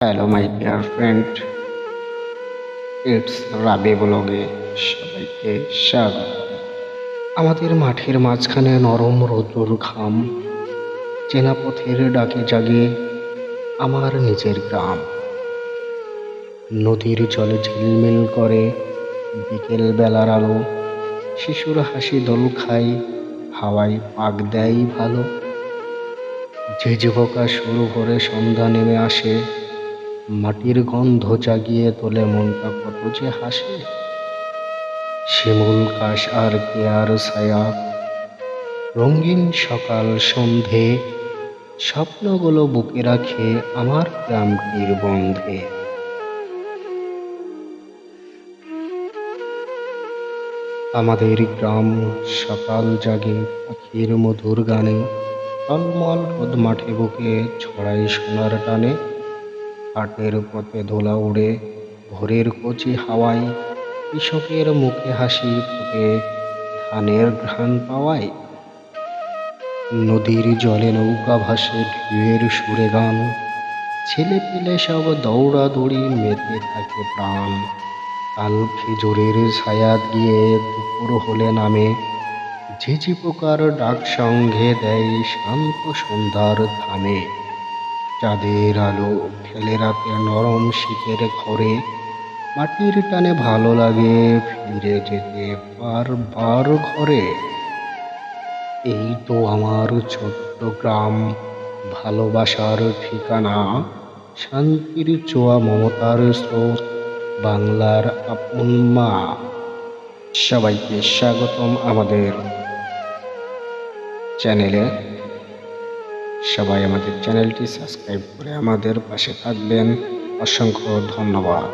Hello my dear friend, it's রাবি ব্লগে সবাইকে স্বাগত। আমাদের মাঠের মাঝখানে নরম রৌদ্রর ঘাম, চেনা পথের ডাকে জাগে আমার নিজের গ্রাম। নদীর জলে ঝিলমিল করে বিকেল বেলার আলো, শিশুর হাসি দোল খায়, হাওয়ায় পাক দেয় ভালো। ঝিঝি পোকা শুরু করে সন্ধ্যা নেমে আসে, মাটির গন্ধ জাগিয়ে তোলে মনটা কত যে হাসে। শিমুল কাশ আর কেয়ার ছায়া, রঙিন সকাল সন্ধে, স্বপ্নগুলো বুকে রাখে আমার গ্রামটির বন্ধে। আমাদের গ্রাম সকাল জাগে পাখির মধুর গানে, টলমল রোদ মাঠে বুকে ছড়াই সোনার টানে। হাটের পথে ধুলা উড়ে ভোরের কচি হাওয়ায়, কৃষকের মুখে হাসি ফোটে ধানের ঘ্রাণ পাওয়ায়। নদীর জলে নৌকা ভাসে ঢেউয়ের সুরে গান, ছেলে পেলে সব দৌড়াদৌড়ি মেতে থাকে প্রাণ। কাল খেজুরের ছায়া দিয়ে দুপুর হলে নামে, ঝিঝি পোকার ডাক সঙ্গে দেয় শান্ত সন্ধ্যার থামে। চাঁদের আলো ফেলে রাতে নরম শীতের ঘরে, মাটির টানে ভালো লাগে ফিরে যেতে বারবার ঘরে। এই তো আমার ছোট্ট গ্রাম, ভালোবাসার ঠিকানা, শান্তির ছোঁয়া মমতার স্রোত, বাংলার আপন মা। সবাইকে স্বাগতম আমাদের চ্যানেলে। সবাই আমাদের চ্যানেলটি সাবস্ক্রাইব করে আমাদের পাশে থাকবেন। অসংখ্য ধন্যবাদ।